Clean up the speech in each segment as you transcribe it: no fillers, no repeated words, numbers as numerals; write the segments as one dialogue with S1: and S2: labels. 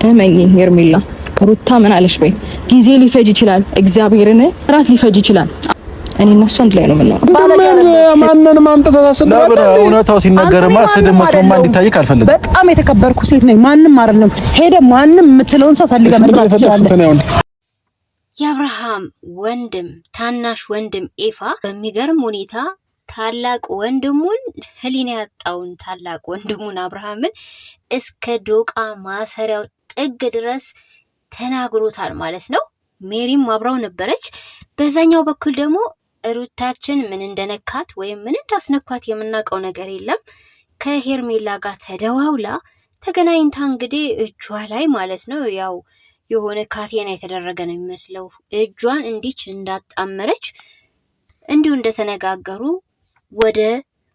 S1: እመኚኝ ሄርሜላ ሩታ ምን አለሽ በይ። ጊዜ ሊፈጅ ይችላል፣ እግዚአብሔርን ራት ሊፈጅ ይችላል። እኔ እና እሱ አንድ ላይ ነው የምንሆነው።
S2: ማንንም ማምጣት አታስፈልግም። እውነታው ሲነገርማ ስድብ መስሎማ እንዲታይክ አልፈልግም።
S3: በጣም የተከበርኩ ሴት ነኝ። ማንንም አይደለም ሄደ ማንንም የምትለውን ሰው ፈልገህ መጥራት ትችላለህ።
S4: የአብርሃም ወንድም ታናሽ ወንድም ኤፋ በሚገርም ሁኔታ ታላቅ ወንድሙን ህሊና ያጣውን ታላቅ ወንድሙን አብርሃምን እስከ ዶቃ ማሰሪያው ጥግ ድረስ ተናግሮታል ማለት ነው። ሜሪም አብራው ነበረች። በዛኛው በኩል ደግሞ ሩታችን ምን እንደነካት ወይም ምን እንዳስነካት የምናውቀው ነገር የለም። ከሄርሜላ ጋር ተደዋውላ ተገናኝታ እንግዲህ እጇ ላይ ማለት ነው ያው የሆነ ካቴና የተደረገ ነው የሚመስለው እጇን እንዲች እንዳጣመረች እንዲሁ እንደተነጋገሩ ወደ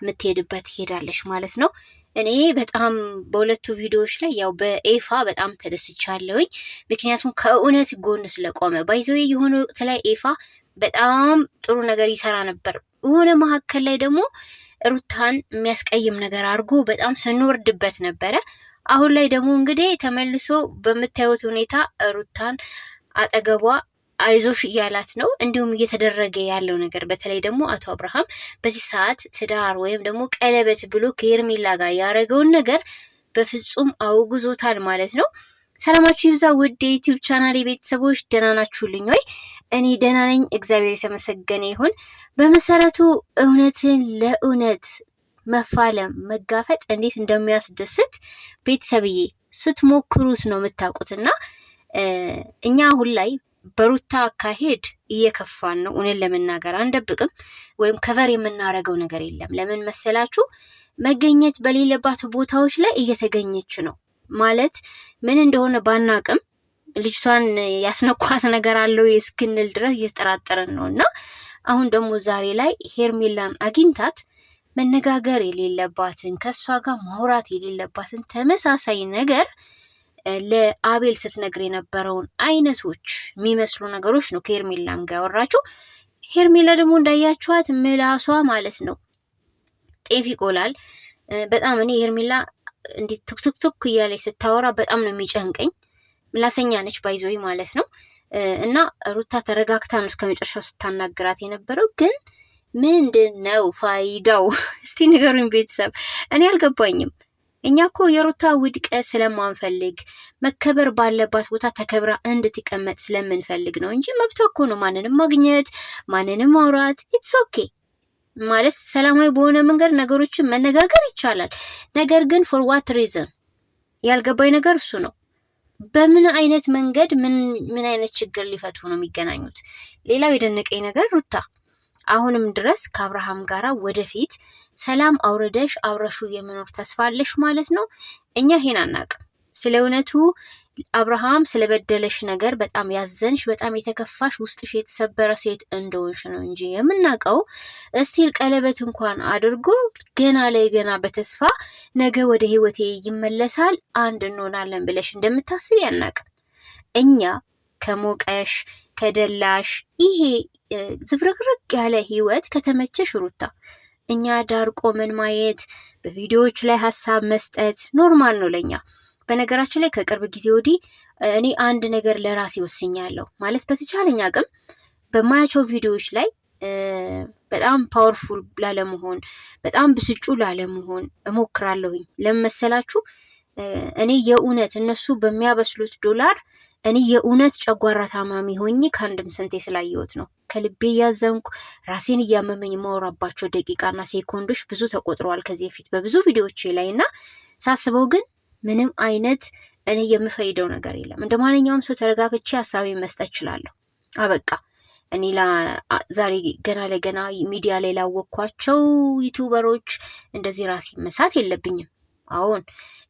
S4: ምትሄድበት ሄዳለች ማለት ነው። እኔ በጣም በሁለቱ ቪዲዮዎች ላይ ያው በኤፋ በጣም ተደስቻለሁኝ። ምክንያቱም ከእውነት ጎን ስለቆመ ባይዘው የሆነ ወቅት ላይ ኤፋ በጣም ጥሩ ነገር ይሰራ ነበር። የሆነ መሀከል ላይ ደግሞ ሩታን የሚያስቀይም ነገር አድርጎ በጣም ስንወርድበት ነበረ። አሁን ላይ ደግሞ እንግዲህ ተመልሶ በምታዩት ሁኔታ ሩታን አጠገቧ አይዞሽ እያላት ነው። እንዲሁም እየተደረገ ያለው ነገር በተለይ ደግሞ አቶ አብርሃም በዚህ ሰዓት ትዳር ወይም ደግሞ ቀለበት ብሎ ከሄርሜላ ጋር ያደረገውን ነገር በፍጹም አውግዞታል ማለት ነው። ሰላማችሁ ይብዛ ውድ የዩቲዩብ ቻናል ቤተሰቦች፣ ደህና ናችሁልኝ ወይ? እኔ ደህና ነኝ፣ እግዚአብሔር የተመሰገነ ይሁን። በመሰረቱ እውነትን ለእውነት መፋለም መጋፈጥ እንዴት እንደሚያስደስት ቤተሰብዬ ስትሞክሩት ነው የምታውቁትና እኛ አሁን ላይ በሩታ አካሄድ እየከፋን ነው። እውነት ለመናገር አንደብቅም፣ ወይም ከቨር የምናረገው ነገር የለም። ለምን መሰላችሁ? መገኘት በሌለባት ቦታዎች ላይ እየተገኘች ነው ማለት ምን እንደሆነ ባናቅም ልጅቷን ያስነኳት ነገር አለው እስክንል ድረስ እየተጠራጠረን ነው። እና አሁን ደግሞ ዛሬ ላይ ሄርሜላን አግኝታት መነጋገር የሌለባትን ከሷ ጋር ማውራት የሌለባትን ተመሳሳይ ነገር ለአቤል ስትነግር የነበረውን አይነቶች የሚመስሉ ነገሮች ነው ከሄርሜላም ጋር ያወራችው። ሄርሜላ ደግሞ እንዳያችኋት ምላሷ ማለት ነው ጤፍ ይቆላል በጣም። እኔ ሄርሜላ እንዴት ቱክቱክ እያለች ስታወራ በጣም ነው የሚጨንቀኝ። ምላሰኛ ነች ባይዞይ ማለት ነው። እና ሩታ ተረጋግታ ነው እስከመጨረሻው ስታናግራት የነበረው። ግን ምንድነው ፋይዳው? እስቲ ንገሩኝ ቤተሰብ፣ እኔ አልገባኝም። እኛ እኮ የሩታ ውድቀት ስለማንፈልግ መከበር ባለባት ቦታ ተከብራ እንድትቀመጥ ስለምንፈልግ ነው እንጂ መብቷ እኮ ነው ማንንም ማግኘት ማንንም ማውራት። ኢትስ ኦኬ ማለት ሰላማዊ በሆነ መንገድ ነገሮችን መነጋገር ይቻላል። ነገር ግን ፎር ዋት ሪዝን ያልገባኝ ነገር እሱ ነው። በምን አይነት መንገድ ምን አይነት ችግር ሊፈቱ ነው የሚገናኙት? ሌላው የደነቀኝ ነገር ሩታ አሁንም ድረስ ከአብርሃም ጋራ ወደፊት ሰላም አውረደሽ አብረሹ የመኖር ተስፋ አለሽ ማለት ነው። እኛ ይሄን አናውቅም። ስለ እውነቱ አብርሃም ስለበደለሽ ነገር በጣም ያዘንሽ፣ በጣም የተከፋሽ፣ ውስጥሽ የተሰበረ ሴት እንደሆንሽ ነው እንጂ የምናውቀው እስቲል ቀለበት እንኳን አድርጎ ገና ላይ ገና በተስፋ ነገ ወደ ህይወቴ ይመለሳል አንድ እንሆናለን ብለሽ እንደምታስብ ያናውቅም። እኛ ከሞቀሽ ከደላሽ ይሄ ዝብርቅርቅ ያለ ህይወት ከተመቸሽ ሩታ እኛ ዳር ቆመን ማየት በቪዲዮዎች ላይ ሀሳብ መስጠት ኖርማል ነው ለኛ። በነገራችን ላይ ከቅርብ ጊዜ ወዲህ እኔ አንድ ነገር ለራሴ ወስኛለሁ ማለት በተቻለኝ አቅም በማያቸው ቪዲዮዎች ላይ በጣም ፓወርፉል ላለመሆን በጣም ብስጩ ላለመሆን እሞክራለሁኝ። ለመሰላችሁ እኔ የእውነት እነሱ በሚያበስሉት ዶላር እኔ የእውነት ጨጓራ ታማሚ ሆኜ ከአንድም ስንቴ ስላየሁት ነው ከልቤ ያዘንኩ ራሴን እያመመኝ ማወራባቸው ደቂቃና ሴኮንዶች ብዙ ተቆጥረዋል ከዚህ በፊት በብዙ ቪዲዮዎች ላይ እና ሳስበው ግን ምንም አይነት እኔ የምፈይደው ነገር የለም። እንደ ማንኛውም ሰው ተረጋግቼ ሀሳቤ መስጠት እችላለሁ። አበቃ። እኔ ዛሬ ገና ለገና ሚዲያ ላይ ላወቅኳቸው ዩቲዩበሮች እንደዚህ ራሴ መሳት የለብኝም። አሁን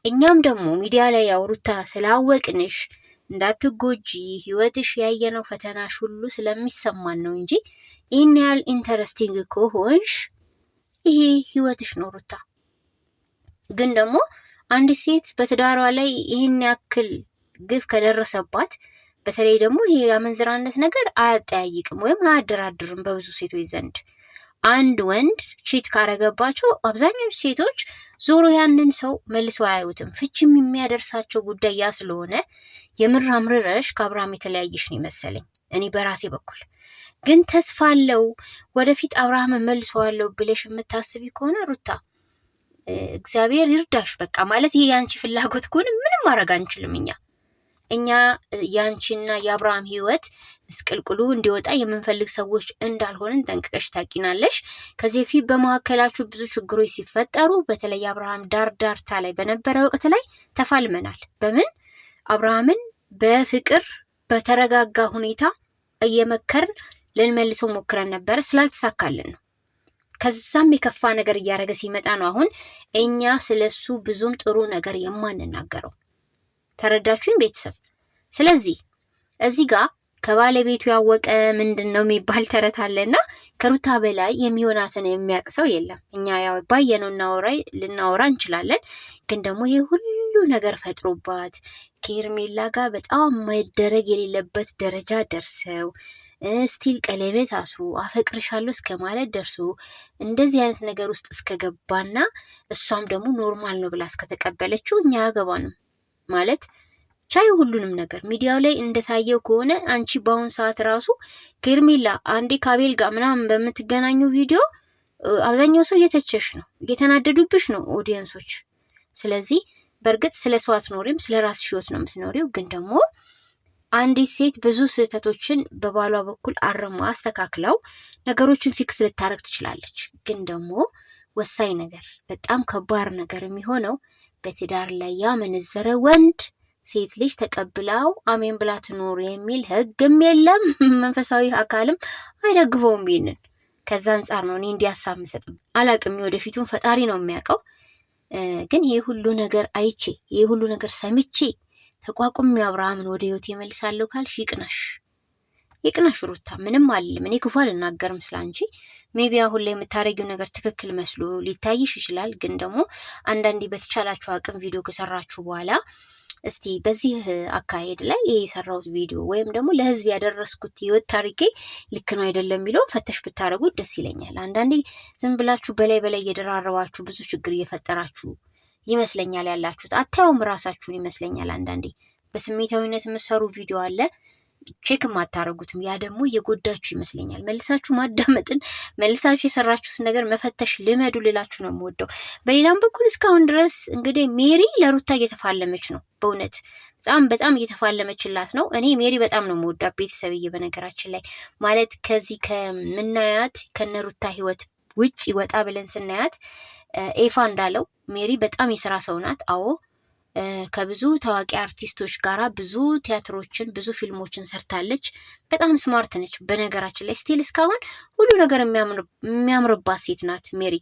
S4: እኛም ደግሞ ሚዲያ ላይ ያወሩታ ስላወቅንሽ እንዳትጎጂ ህይወትሽ ያየነው ፈተናሽ ሁሉ ስለሚሰማን ነው እንጂ ይህን ያህል ኢንተረስቲንግ ከሆንሽ ይሄ ህይወትሽ ነው ሩታ። ግን ደግሞ አንድ ሴት በትዳሯ ላይ ይህን ያክል ግፍ ከደረሰባት በተለይ ደግሞ ይሄ የአመንዝራነት ነገር አያጠያይቅም ወይም አያደራድርም በብዙ ሴቶች ዘንድ። አንድ ወንድ ቺት ካረገባቸው አብዛኞቹ ሴቶች ዞሮ ያንን ሰው መልሰው አያዩትም። ፍቺም የሚያደርሳቸው ጉዳይ ያ ስለሆነ የምር አምርረሽ ከአብርሃም የተለያየሽ ነው ይመስለኝ እኔ በራሴ በኩል። ግን ተስፋ አለው ወደፊት አብርሃምን መልሰዋለሁ ብለሽ የምታስቢ ከሆነ ሩታ እግዚአብሔር ይርዳሽ። በቃ ማለት ይሄ ያንቺ ፍላጎት ከሆነ ምንም ማድረግ አንችልም እኛ ያንቺና የአብርሃም ህይወት ምስቅልቅሉ እንዲወጣ የምንፈልግ ሰዎች እንዳልሆንን ጠንቅቀሽ ታቂናለሽ። ከዚህ በፊት በመካከላችሁ ብዙ ችግሮች ሲፈጠሩ በተለይ አብርሃም ዳርዳርታ ላይ በነበረ ወቅት ላይ ተፋልመናል። በምን አብርሃምን በፍቅር በተረጋጋ ሁኔታ እየመከርን ልንመልሰው ሞክረን ነበረ፣ ስላልተሳካልን ነው። ከዛም የከፋ ነገር እያደረገ ሲመጣ ነው አሁን እኛ ስለሱ ብዙም ጥሩ ነገር የማንናገረው። ተረዳችሁኝ ቤተሰብ? ስለዚህ እዚህ ጋር ከባለቤቱ ያወቀ ምንድነው የሚባል ተረት አለና ከሩታ በላይ የሚሆናትን የሚያውቅ ሰው የለም። እኛ ያው ባየነው ልናወራ እንችላለን፣ ግን ደግሞ ይሄ ሁሉ ነገር ፈጥሮባት ከሄርሜላ ጋር በጣም መደረግ የሌለበት ደረጃ ደርሰው ስቲል ቀለበት አስሩ አፈቅርሻለሁ እስከ ማለት ደርሶ እንደዚህ አይነት ነገር ውስጥ እስከገባና እሷም ደግሞ ኖርማል ነው ብላ እስከተቀበለችው እኛ ያገባንም ማለት ቻይ ሁሉንም ነገር ሚዲያው ላይ እንደታየው ከሆነ አንቺ በአሁን ሰዓት ራሱ ከሄርሜላ አንዴ ካቤል ጋር ምናምን በምትገናኙ ቪዲዮ አብዛኛው ሰው እየተቸሽ ነው፣ እየተናደዱብሽ ነው ኦዲየንሶች። ስለዚህ በእርግጥ ስለ ሰው አትኖሪም፣ ስለ ራስሽ ህይወት ነው የምትኖሪው። ግን ደግሞ አንዲት ሴት ብዙ ስህተቶችን በባሏ በኩል አርማ አስተካክለው ነገሮችን ፊክስ ልታረግ ትችላለች። ግን ደግሞ ወሳኝ ነገር በጣም ከባድ ነገር የሚሆነው በትዳር ላይ ያመነዘረ ወንድ ሴት ልጅ ተቀብላው አሜን ብላ ትኖር የሚል ህግም የለም፣ መንፈሳዊ አካልም አይደግፈውም ይሄንን። ከዛ አንጻር ነው እኔ እንዲያሳብ መሰጥም አላቅም፣ ወደፊቱን ፈጣሪ ነው የሚያውቀው። ግን ይሄ ሁሉ ነገር አይቼ ይሄ ሁሉ ነገር ሰምቼ ተቋቁም አብርሃምን ወደ ህይወት ይመልሳለሁ ካልሽ ይቅናሽ ሩታ፣ ምንም አልልም። እኔ ክፉ አልናገርም ስላንቺ። ሜቢ አሁን ላይ የምታረጊው ነገር ትክክል መስሎ ሊታይሽ ይችላል። ግን ደግሞ አንዳንዴ በተቻላችሁ አቅም ቪዲዮ ከሰራችሁ በኋላ እስቲ በዚህ አካሄድ ላይ ይሄ የሰራሁት ቪዲዮ ወይም ደግሞ ለህዝብ ያደረስኩት ህይወት ታሪኬ ልክ ነው አይደለም የሚለውን ፈተሽ ብታረጉት ደስ ይለኛል። አንዳንዴ ዝም ብላችሁ በላይ እየደራረባችሁ ብዙ ችግር እየፈጠራችሁ ይመስለኛል ያላችሁት። አታዩም ራሳችሁን ይመስለኛል። አንዳንዴ በስሜታዊነት የምትሰሩ ቪዲዮ አለ ቼክ ማታረጉትም፣ ያ ደግሞ እየጎዳችሁ ይመስለኛል። መልሳችሁ ማዳመጥን መልሳችሁ የሰራችሁት ነገር መፈተሽ ልመዱ ልላችሁ ነው የምወደው። በሌላም በኩል እስካሁን ድረስ እንግዲህ ሜሪ ለሩታ እየተፋለመች ነው። በእውነት በጣም እየተፋለመችላት ነው። እኔ ሜሪ በጣም ነው የምወዳት ቤተሰብዬ። በነገራችን ላይ ማለት ከዚህ ከምናያት ከነሩታ ህይወት ውጭ ወጣ ብለን ስናያት ኤፋ እንዳለው ሜሪ በጣም የስራ ሰው ናት። አዎ ከብዙ ታዋቂ አርቲስቶች ጋራ ብዙ ቲያትሮችን ብዙ ፊልሞችን ሰርታለች። በጣም ስማርት ነች። በነገራችን ላይ ስቲል እስካሁን ሁሉ ነገር የሚያምርባት ሴት ናት ሜሪ።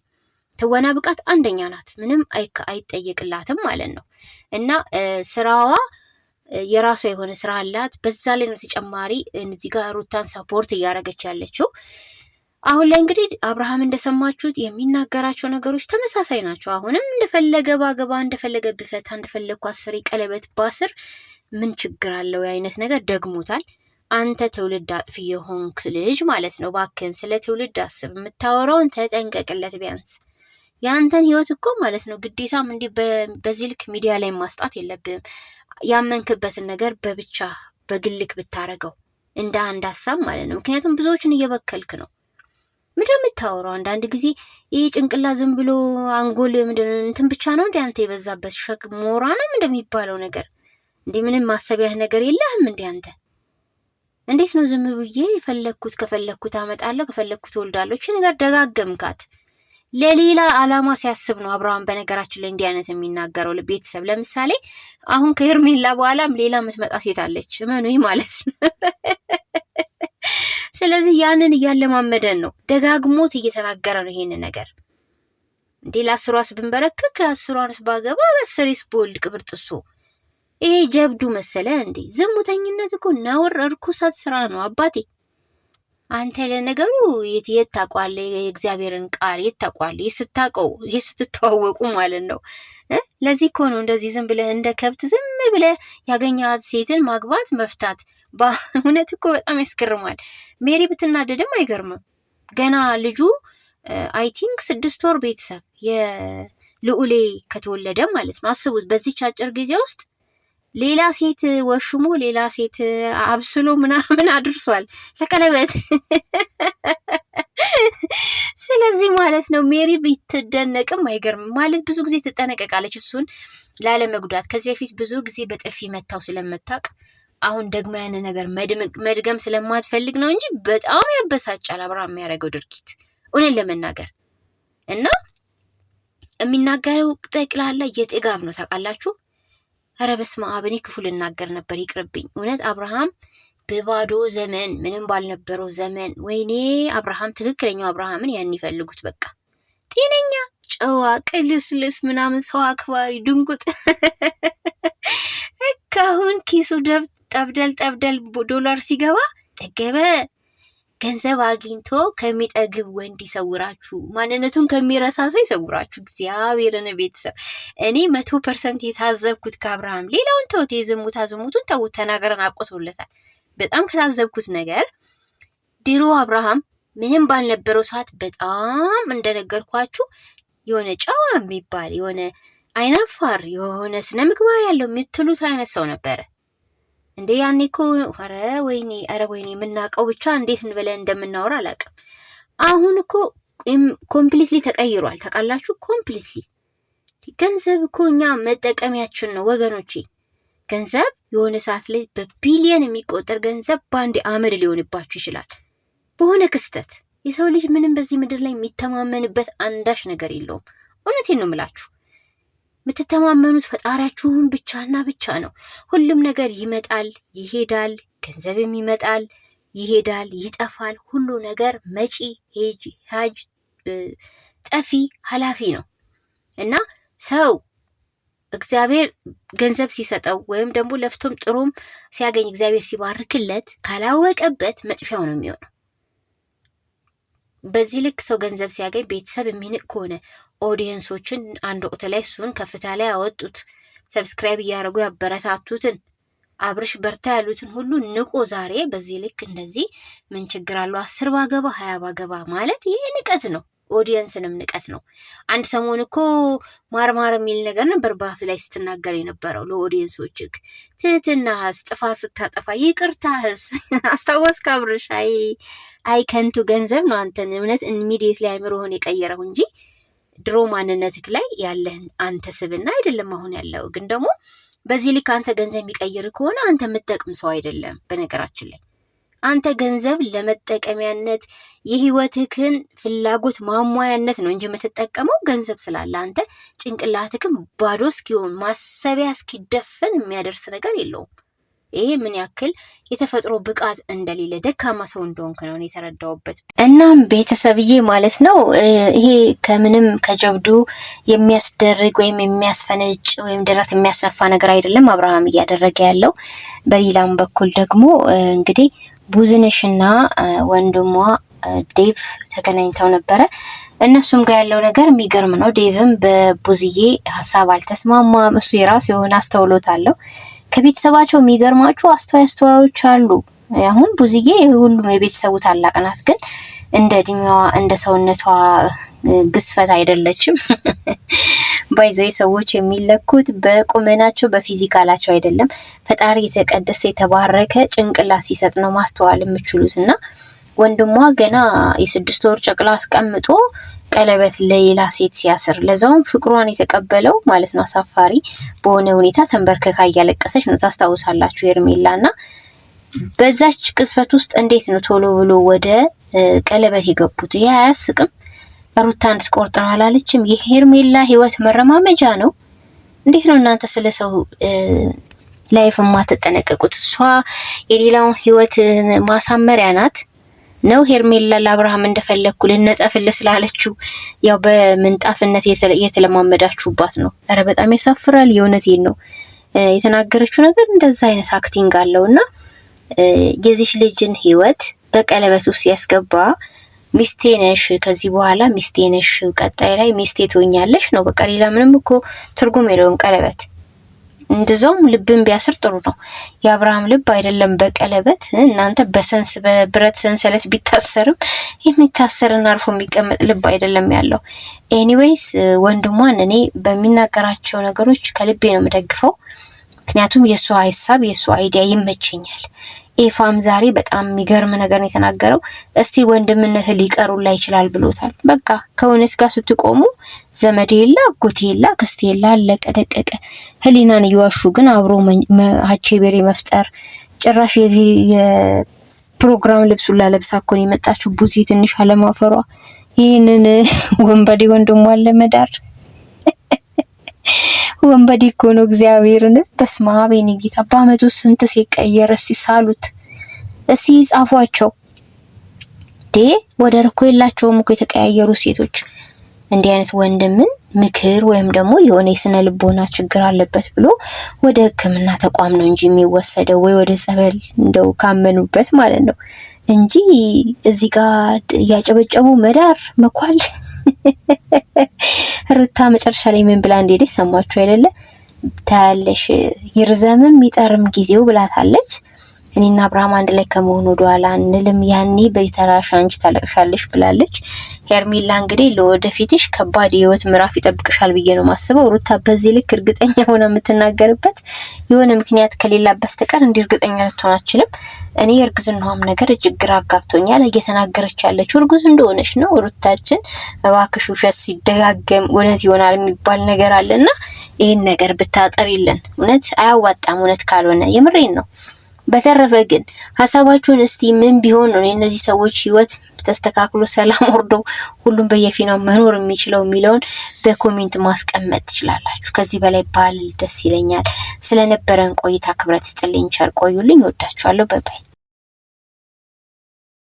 S4: ትወና ብቃት አንደኛ ናት፣ ምንም አይጠየቅላትም ማለት ነው። እና ስራዋ የራሷ የሆነ ስራ አላት። በዛ ላይ ነው ተጨማሪ እዚህ ጋር ሩታን ሰፖርት እያደረገች ያለችው። አሁን ላይ እንግዲህ አብርሃም እንደሰማችሁት የሚናገራቸው ነገሮች ተመሳሳይ ናቸው። አሁንም እንደፈለገ ባገባ፣ እንደፈለገ ብፈታ፣ እንደፈለግኩ አስሬ ቀለበት ባስር ምን ችግር አለው አይነት ነገር ደግሞታል። አንተ ትውልድ አጥፊ የሆንክ ልጅ ማለት ነው፣ እባክህን ስለ ትውልድ አስብ፣ የምታወራውን ተጠንቀቅለት። ቢያንስ የአንተን ህይወት እኮ ማለት ነው ግዴታም እንዲህ በዚህ ልክ ሚዲያ ላይ ማስጣት የለብህም። ያመንክበትን ነገር በብቻ በግልክ ብታረገው እንደ አንድ ሀሳብ ማለት ነው። ምክንያቱም ብዙዎችን እየበከልክ ነው። ምንድነው የምታወራው? አንዳንድ ጊዜ ይሄ ጭንቅላ ዝም ብሎ አንጎል እንትን ብቻ ነው እንዴ አንተ የበዛበት ሸክም ሞራናም እንደሚባለው ነገር እንዴ ምንም ማሰቢያ ነገር የለህም እንዴ አንተ? እንዴት ነው ዝም ብዬ ከፈለኩት አመጣለሁ ከፈለኩት ወልዳለሁ? እቺ ነገር ደጋገምካት። ለሌላ አላማ ሲያስብ ነው አብርሃም በነገራችን ላይ እንዲህ አይነት የሚናገረው ለቤተሰብ። ለምሳሌ አሁን ከሄርሜላ በኋላም ሌላ የምትመጣ ሴት አለች እመኑኝ ማለት ነው። ስለዚህ ያንን እያለማመደን ነው፣ ደጋግሞት እየተናገረ ነው ይሄን ነገር። እንዴ ለአስሯስ ብንበረከክ ለአስሯንስ ባገባ በስሪስ ቦልድ ቅብርጥሶ ይሄ ጀብዱ መሰለ እንዴ? ዝሙተኝነት እኮ ነውር እርኩሰት ስራ ነው አባቴ። አንተ ለነገሩ የት ታውቃለህ? የእግዚአብሔርን ቃል የት ታውቃለህ? ስታውቀው ስትተዋወቁ ማለት ነው። ለዚህ እኮ ነው እንደዚህ ዝም ብለህ እንደ ከብት ዝም ብለህ ያገኛት ሴትን ማግባት መፍታት። በእውነት እኮ በጣም ያስገርማል። ሜሪ ብትናደድም አይገርምም። ገና ልጁ አይ ቲንክ 6 ወር ቤተሰብ የልዑሌ ከተወለደ ማለት ነው። አስቡት በዚህች አጭር ጊዜ ውስጥ ሌላ ሴት ወሽሞ ሌላ ሴት አብስሎ ምናምን አድርሷል ለቀለበት። ስለዚህ ማለት ነው ሜሪ ብትደነቅም አይገርም ማለት ብዙ ጊዜ ትጠነቀቃለች እሱን ላለመጉዳት። ከዚህ በፊት ብዙ ጊዜ በጥፊ መታው ስለምታውቅ አሁን ደግሞ ያን ነገር መድገም ስለማትፈልግ ነው እንጂ በጣም ያበሳጫል አብርሃም የሚያደርገው ድርጊት እውነት ለመናገር እና የሚናገረው ጠቅላላ የጥጋብ ነው ታውቃላችሁ። ኧረ በስመ አብ እኔ ክፉ ልናገር ነበር ይቅርብኝ። እውነት አብርሃም በባዶ ዘመን ምንም ባልነበረው ዘመን ወይኔ አብርሃም ትክክለኛው አብርሃምን ያን ይፈልጉት በቃ ጤነኛ ጨዋ ቅልስልስ ምናምን ሰው አክባሪ ድንጉጥ ካሁን ኪሱ ጠብደል ዶላር ሲገባ ጠገበ። ገንዘብ አግኝቶ ከሚጠግብ ወንድ ይሰውራችሁ፣ ማንነቱን ከሚረሳ ሰው ይሰውራችሁ። እግዚአብሔርን ቤተሰብ እኔ 100% የታዘብኩት ከአብርሃም ሌላውን ተውት፣ ዝሙቱን ተውት፣ ተናገረን አቆቶለታል። በጣም ከታዘብኩት ነገር ድሮ አብርሃም ምንም ባልነበረው ሰዓት በጣም እንደነገርኳችሁ የሆነ ጨዋ የሚባል የሆነ አይናፋር የሆነ ስነ ምግባር ያለው የምትሉት አይነት ሰው ነበረ። እንዴ ያኔ እኮ ኧረ ወይኔ የምናውቀው ብቻ እንዴት እንበለን እንደምናወራ አላውቅም። አሁን እኮ ኮምፕሊትሊ ተቀይሯል ታውቃላችሁ። ኮምፕሊትሊ ገንዘብ እኮ እኛ መጠቀሚያችን ነው ወገኖቼ። ገንዘብ የሆነ ሰዓት ላይ በቢሊየን የሚቆጠር ገንዘብ በአንድ አመድ ሊሆንባችሁ ይችላል በሆነ ክስተት። የሰው ልጅ ምንም በዚህ ምድር ላይ የሚተማመንበት አንዳች ነገር የለውም። እውነቴን ነው የምላችሁ። የምትተማመኑት ፈጣሪያችሁን ብቻና ብቻ ነው። ሁሉም ነገር ይመጣል ይሄዳል፣ ገንዘብም ይመጣል ይሄዳል ይጠፋል። ሁሉ ነገር መጪ ሄጅ ጠፊ ኃላፊ ነው እና ሰው እግዚአብሔር ገንዘብ ሲሰጠው ወይም ደግሞ ለፍቶም ጥሩም ሲያገኝ እግዚአብሔር ሲባርክለት ካላወቀበት መጥፊያው ነው የሚሆነው። በዚህ ልክ ሰው ገንዘብ ሲያገኝ ቤተሰብ የሚንቅ ከሆነ ኦዲየንሶችን አንድ ወቅት ላይ እሱን ከፍታ ላይ ያወጡት ሰብስክራይብ እያደረጉ ያበረታቱትን አብርሽ በርታ ያሉትን ሁሉ ንቆ ዛሬ በዚህ ልክ እንደዚህ ምን ችግር አለው 10 ባገባ 20 ባገባ ማለት ይሄ ንቀት ነው። ኦዲየንስንም ንቀት ነው። አንድ ሰሞን እኮ ማርማር የሚል ነገር ነበር በአፍ ላይ ስትናገር የነበረው ለኦዲየንሶችክ ትህትናህስ፣ ጥፋት ስታጠፋ ይቅርታህስ አስታወስክ አብርሽ? አይ ከንቱ ገንዘብ ነው አንተን እውነት ኢሚዲየት ላይ አእምሮህን የቀየረው እንጂ ድሮ ማንነትክ ላይ ያለህን አንተ ስብና አይደለም አሁን ያለው። ግን ደግሞ በዚህ ልክ አንተ ገንዘብ የሚቀይር ከሆነ አንተ የምትጠቅም ሰው አይደለም። በነገራችን ላይ አንተ ገንዘብ ለመጠቀሚያነት የህይወትህን ፍላጎት ማሟያነት ነው እንጂ የምትጠቀመው ገንዘብ ስላለ አንተ ጭንቅላትህን ባዶ እስኪሆን ማሰቢያ እስኪደፈን የሚያደርስ ነገር የለውም። ይሄ ምን ያክል የተፈጥሮ ብቃት እንደሌለ ደካማ ሰው እንደሆንክ ነው የተረዳውበት። እናም ቤተሰብዬ ማለት ነው ይሄ ከምንም ከጀብዱ የሚያስደርግ ወይም የሚያስፈነጭ ወይም ደረት የሚያስነፋ ነገር አይደለም አብርሃም እያደረገ ያለው። በሌላም በኩል ደግሞ እንግዲህ ቡዝነሽና ወንድሟ ዴቭ ተገናኝተው ነበረ። እነሱም ጋር ያለው ነገር የሚገርም ነው። ዴቭም በቡዝዬ ሀሳብ አልተስማማም። እሱ የራሱ የሆነ አስተውሎት አለው። ከቤተሰባቸው የሚገርማቸው አስተዋዮች አሉ። አሁን ቡዝዬ ሁሉም የቤተሰቡ ታላቅ ናት፣ ግን እንደ እድሜዋ እንደ ሰውነቷ ግዝፈት አይደለችም። ባይዘይ ሰዎች የሚለኩት በቁመናቸው በፊዚካላቸው አይደለም። ፈጣሪ የተቀደሰ የተባረከ ጭንቅላት ሲሰጥ ነው ማስተዋል የምችሉትና ወንድሟ ገና የ6 ወር ጨቅላ አስቀምጦ ቀለበት ለሌላ ሴት ሲያስር ለዛውም ፍቅሯን የተቀበለው ማለት ነው። አሳፋሪ በሆነ ሁኔታ ተንበርከካ እያለቀሰች ነው። ታስታውሳላችሁ ሄርሜላና በዛች ቅጽበት ውስጥ እንዴት ነው ቶሎ ብሎ ወደ ቀለበት የገቡት? ይሄ አያስቅም? ሩታን ትቆርጥ ነው አላለችም? የሄርሜላ ህይወት መረማመጃ ነው። እንዴት ነው እናንተ ስለ ሰው ላይፍ የማትጠነቀቁት? እሷ የሌላውን ህይወት ማሳመሪያ ናት ነው። ሄርሜላ ለአብርሃም እንደፈለኩ ልነጠፍል ስላለችው ያው በምንጣፍነት የተለማመዳችሁባት ነው። ኧረ በጣም ያሳፍራል። የእውነቴን ነው የተናገረችው ነገር እንደዛ አይነት አክቲንግ አለውና የዚች ልጅን ህይወት በቀለበት ውስጥ ያስገባ ሚስቴ ነሽ፣ ከዚህ በኋላ ሚስቴ ነሽ፣ ቀጣይ ላይ ሚስቴ ትሆኛለሽ ነው በቃ። ሌላ ምንም እኮ ትርጉም የለውም ቀለበት። እንደዛውም ልብን ቢያስር ጥሩ ነው። የአብርሃም ልብ አይደለም በቀለበት እናንተ በብረት ሰንሰለት ቢታሰርም የሚታሰርና አርፎ የሚቀመጥ ልብ አይደለም ያለው። ኤኒዌይስ ወንድሟን እኔ በሚናገራቸው ነገሮች ከልቤ ነው የምደግፈው። ምክንያቱም የሱ ሀሳብ የሱ አይዲያ ይመቸኛል። ኤፋም ዛሬ በጣም የሚገርም ነገር ነው የተናገረው። እስቲ ወንድምነት ሊቀሩላ ይችላል ብሎታል። በቃ ከእውነት ጋር ስትቆሙ ዘመድ የለ አጎቴ የለ አክስቴ የለ አለቀ ደቀቀ። ህሊናን እየዋሹ ግን አብሮ ሀቼ ቤሬ መፍጠር ጭራሽ የፕሮግራም ልብሱን ላለብሳ እኮ ነው የመጣችው። ቡዚ ትንሽ አለማፈሯ ይህንን ወንበዴ ወንድሟን ለመዳር ወንበዴ እኮ ነው እግዚአብሔርን። በስመ አብ የኔ ጌታ በአመቱ ስንት ሲቀየር እስቲ ሳሉት እስቲ ጻፏቸው ወደ እኮ የላቸውም እኮ የተቀያየሩ ሴቶች። እንዲህ አይነት ወንድምን ምክር ወይም ደግሞ የሆነ የስነ ልቦና ችግር አለበት ብሎ ወደ ሕክምና ተቋም ነው እንጂ የሚወሰደው ወይ ወደ ጸበል እንደው ካመኑበት ማለት ነው እንጂ እዚህ ጋር ያጨበጨቡ መዳር መኳል። ሩታ መጨረሻ ላይ ምን ብላ እንደሄደች ሰማችሁ አይደለ? ታያለሽ ይርዘምም ይጠርም ጊዜው ብላታለች። እኔና አብርሃም አንድ ላይ ከመሆኑ ወደኋላ አንልም፣ ያኔ በተራሽ አንቺ ታለቅሻለሽ ብላለች። ሄርሜላ እንግዲህ ለወደፊትሽ ከባድ የህይወት ምዕራፍ ይጠብቅሻል ብዬ ነው ማስበው። ሩታ በዚህ ልክ እርግጠኛ ሆና የምትናገርበት የሆነ ምክንያት ከሌላ በስተቀር እንዲህ እርግጠኛ ልትሆን አትችልም። እኔ እርግዝናዋም ነገር እጅግ ግራ አጋብቶኛል። እየተናገረች ያለችው እርጉዝ እንደሆነች ነው። ሩታችን እባክሽ ውሸት ሲደጋገም እውነት ይሆናል የሚባል ነገር አለና ይሄን ነገር ብታጠሪልን። እውነት አያዋጣም እውነት ካልሆነ የምሬን ነው። በተረፈ ግን ሐሳባችሁን እስቲ ምን ቢሆን ነው እነዚህ ሰዎች ህይወት ተስተካክሎ ሰላም ወርዶ ሁሉም በየፊናው መኖር የሚችለው የሚለውን በኮሜንት ማስቀመጥ ትችላላችሁ። ከዚህ በላይ ባል ደስ ይለኛል። ስለነበረን ቆይታ ክብረት ይስጥልኝ። ቸር ቆዩልኝ። ወዳችኋለሁ። ባይ ባይ።